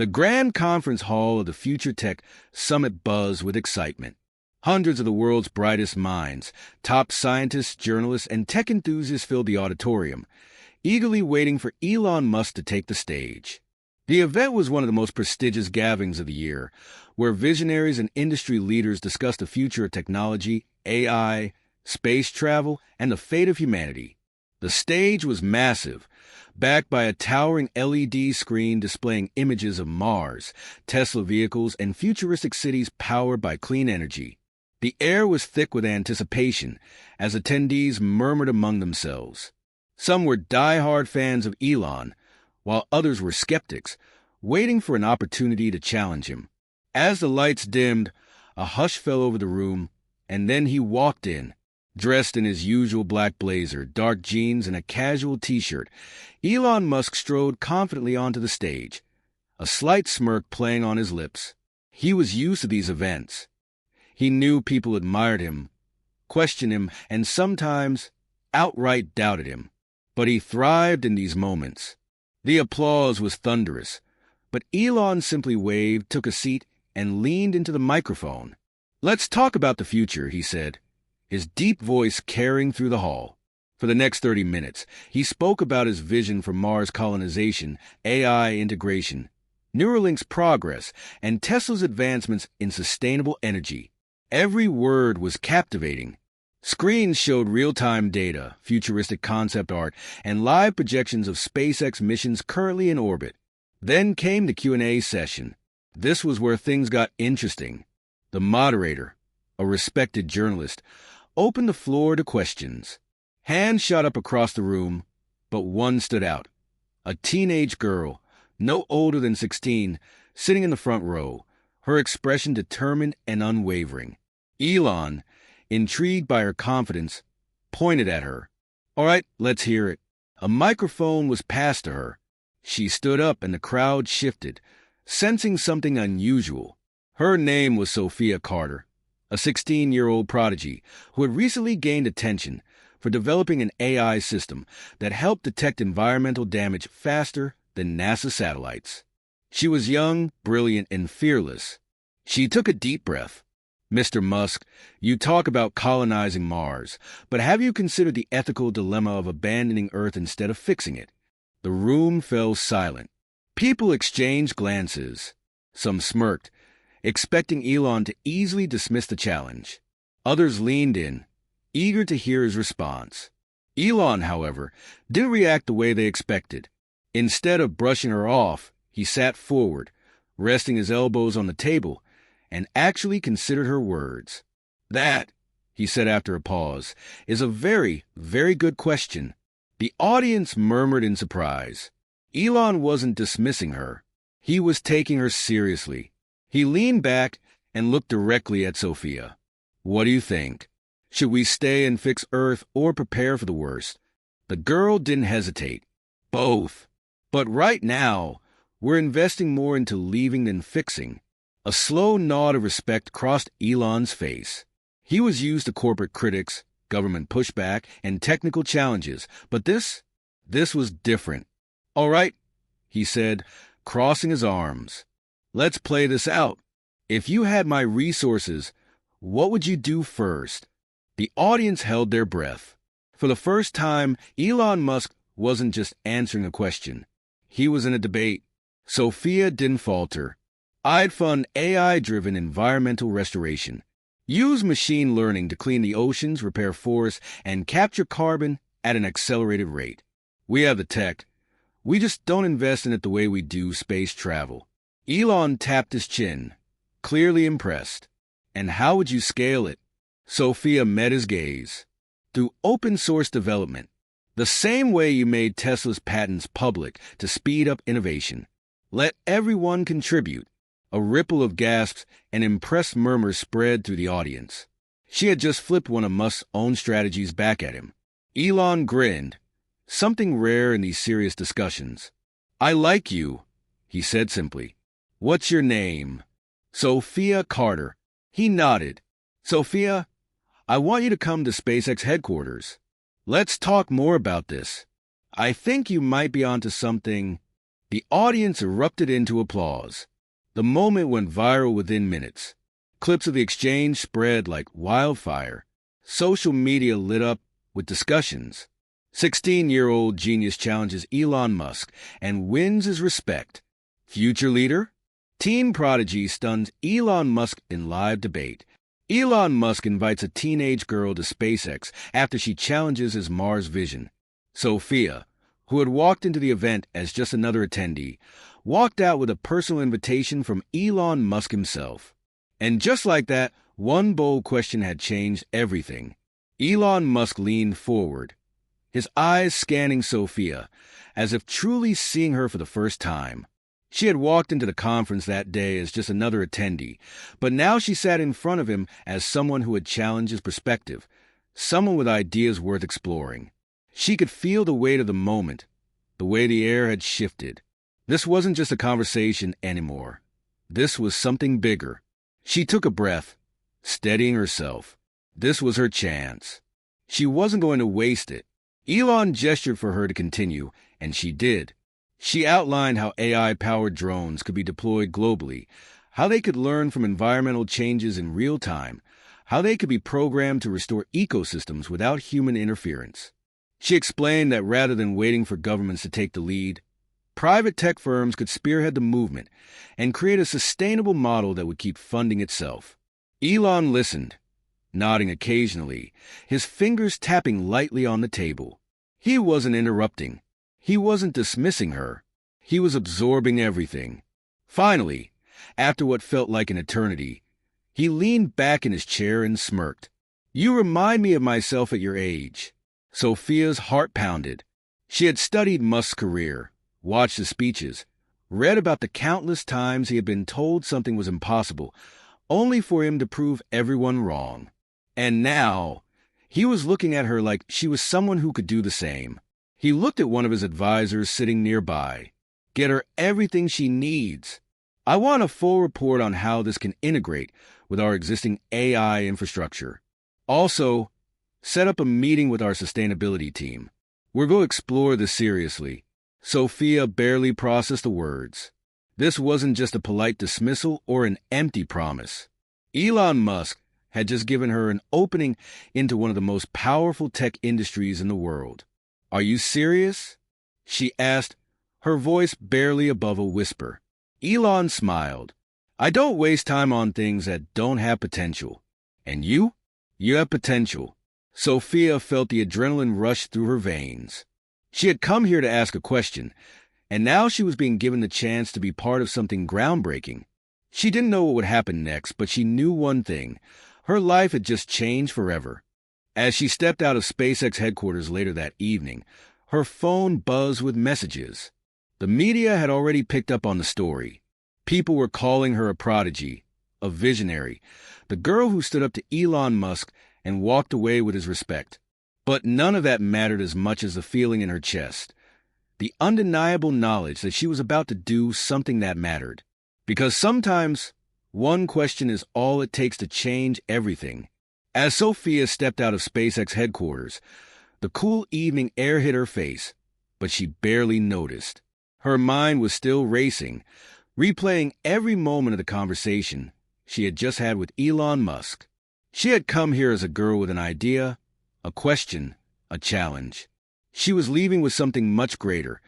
The grand conference hall of the FutureTech Summit buzzed with excitement. Hundreds of the world's brightest minds, top scientists, journalists, and tech enthusiasts filled the auditorium, eagerly waiting for Elon Musk to take the stage. The event was one of the most prestigious gatherings of the year, where visionaries and industry leaders discussed the future of technology, AI, space travel, and the fate of humanity. The stage was massive, backed by a towering LED screen displaying images of Mars, Tesla vehicles, and futuristic cities powered by clean energy. The air was thick with anticipation as attendees murmured among themselves. Some were die-hard fans of Elon, while others were skeptics, waiting for an opportunity to challenge him. As the lights dimmed, a hush fell over the room, and then he walked in. Dressed in his usual black blazer, dark jeans, and a casual t-shirt, Elon Musk strode confidently onto the stage, a slight smirk playing on his lips. He was used to these events. He knew people admired him, questioned him, and sometimes outright doubted him. But he thrived in these moments. The applause was thunderous, but Elon simply waved, took a seat, and leaned into the microphone. "Let's talk about the future," he said, his deep voice carrying through the hall. For the next 30 minutes, he spoke about his vision for Mars colonization, AI integration, Neuralink's progress, and Tesla's advancements in sustainable energy. Every word was captivating. Screens showed real-time data, futuristic concept art, and live projections of SpaceX missions currently in orbit. Then came the Q&A session. This was where things got interesting. The moderator, a respected journalist, opened the floor to questions. Hands shot up across the room, but one stood out. A teenage girl, no older than 16, sitting in the front row, her expression determined and unwavering. Elon, intrigued by her confidence, pointed at her. "All right, let's hear it." A microphone was passed to her. She stood up and the crowd shifted, sensing something unusual. Her name was Sophia Carter, a 16-year-old prodigy who had recently gained attention for developing an AI system that helped detect environmental damage faster than NASA satellites. She was young, brilliant, and fearless. She took a deep breath. "Mr. Musk, you talk about colonizing Mars, but have you considered the ethical dilemma of abandoning Earth instead of fixing it?" The room fell silent. People exchanged glances. Some smirked, expecting Elon to easily dismiss the challenge. Others leaned in, eager to hear his response. Elon, however, didn't react the way they expected. Instead of brushing her off, he sat forward, resting his elbows on the table, and actually considered her words. "That," he said after a pause, "is a very, very good question." The audience murmured in surprise. Elon wasn't dismissing her. He was taking her seriously. He leaned back and looked directly at Sophia. "What do you think? Should we stay and fix Earth or prepare for the worst?" The girl didn't hesitate. "Both. But right now, we're investing more into leaving than fixing." A slow nod of respect crossed Elon's face. He was used to corporate critics, government pushback, and technical challenges, but this was different. "All right," he said, crossing his arms. "Let's play this out. If you had my resources, what would you do first?" The audience held their breath. For the first time, Elon Musk wasn't just answering a question. He was in a debate. Sophia didn't falter. "I'd fund AI-driven environmental restoration. Use machine learning to clean the oceans, repair forests, and capture carbon at an accelerated rate. We have the tech. We just don't invest in it the way we do space travel." Elon tapped his chin, clearly impressed. "And how would you scale it?" Sophia met his gaze. "Through open-source development, the same way you made Tesla's patents public to speed up innovation. Let everyone contribute." A ripple of gasps and impressed murmurs spread through the audience. She had just flipped one of Musk's own strategies back at him. Elon grinned, something rare in these serious discussions. "I like you," he said simply. "What's your name?" "Sophia Carter." He nodded. "Sophia, I want you to come to SpaceX headquarters. Let's talk more about this. I think you might be onto something The audience erupted into applause. The moment went viral within minutes. Clips of the exchange spread like wildfire. Social media lit up with discussions. 16-year-old genius challenges Elon Musk and wins his respect. Future leader? Teen prodigy stuns Elon Musk in live debate. Elon Musk invites a teenage girl to SpaceX after she challenges his Mars vision. Sophia, who had walked into the event as just another attendee, walked out with a personal invitation from Elon Musk himself. And just like that, one bold question had changed everything. Elon Musk leaned forward, his eyes scanning Sophia, as if truly seeing her for the first time. She had walked into the conference that day as just another attendee, but now she sat in front of him as someone who had challenged his perspective, someone with ideas worth exploring. She could feel the weight of the moment, the way the air had shifted. This wasn't just a conversation anymore. This was something bigger. She took a breath, steadying herself. This was her chance. She wasn't going to waste it. Elon gestured for her to continue, and she did. She outlined how AI-powered drones could be deployed globally, how they could learn from environmental changes in real time, how they could be programmed to restore ecosystems without human interference. She explained that rather than waiting for governments to take the lead, private tech firms could spearhead the movement and create a sustainable model that would keep funding itself. Elon listened, nodding occasionally, his fingers tapping lightly on the table. He wasn't interrupting. He wasn't dismissing her. He was absorbing everything. Finally, after what felt like an eternity, he leaned back in his chair and smirked. "You remind me of myself at your age." Sophia's heart pounded. She had studied Musk's career, watched his speeches, read about the countless times he had been told something was impossible, only for him to prove everyone wrong. And now, he was looking at her like she was someone who could do the same. He looked at one of his advisors sitting nearby. "Get her everything she needs. I want a full report on how this can integrate with our existing AI infrastructure. Also, set up a meeting with our sustainability team. We're going to explore this seriously." Sophia barely processed the words. This wasn't just a polite dismissal or an empty promise. Elon Musk had just given her an opening into one of the most powerful tech industries in the world. "Are you serious?" she asked, her voice barely above a whisper. Elon smiled. "I don't waste time on things that don't have potential. And you? You have potential." Sophia felt the adrenaline rush through her veins. She had come here to ask a question, and now she was being given the chance to be part of something groundbreaking. She didn't know what would happen next, but she knew one thing. Her life had just changed forever. As she stepped out of SpaceX headquarters later that evening, her phone buzzed with messages. The media had already picked up on the story. People were calling her a prodigy, a visionary, the girl who stood up to Elon Musk and walked away with his respect. But none of that mattered as much as the feeling in her chest, the undeniable knowledge that she was about to do something that mattered. Because sometimes, one question is all it takes to change everything. As Sophia stepped out of SpaceX headquarters, the cool evening air hit her face, but she barely noticed. Her mind was still racing, replaying every moment of the conversation she had just had with Elon Musk. She had come here as a girl with an idea, a question, a challenge. She was leaving with something much greater,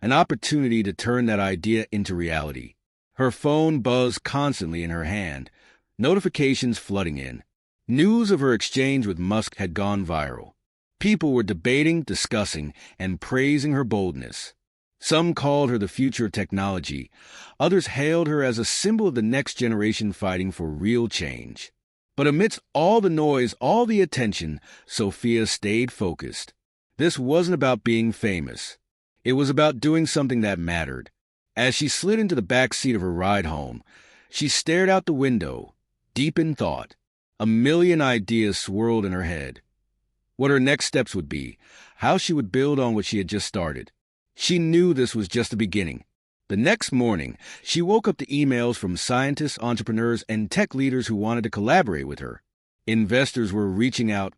an opportunity to turn that idea into reality. Her phone buzzed constantly in her hand, notifications flooding in. News of her exchange with Musk had gone viral. People were debating, discussing, and praising her boldness. Some called her the future of technology. Others hailed her as a symbol of the next generation fighting for real change. But amidst all the noise, all the attention, Sophia stayed focused. This wasn't about being famous. It was about doing something that mattered. As she slid into the back seat of her ride home, she stared out the window, deep in thought. A million ideas swirled in her head. What her next steps would be, how she would build on what she had just started. She knew this was just the beginning. The next morning, she woke up to emails from scientists, entrepreneurs, and tech leaders who wanted to collaborate with her. Investors were reaching out,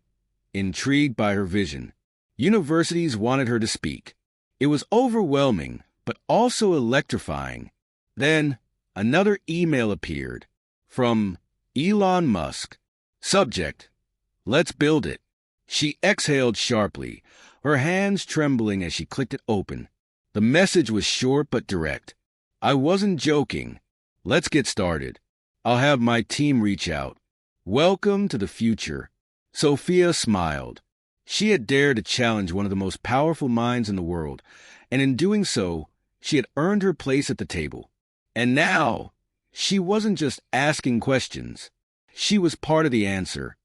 intrigued by her vision. Universities wanted her to speak. It was overwhelming, but also electrifying. Then another email appeared from Elon Musk. Subject: Let's build it. She exhaled sharply, her hands trembling as she clicked it open. The message was short but direct. I wasn't joking. Let's get started. I'll have my team reach out. Welcome to the future. Sophia smiled. She had dared to challenge one of the most powerful minds in the world, and in doing so, she had earned her place at the table. And now, she wasn't just asking questions. She was part of the answer.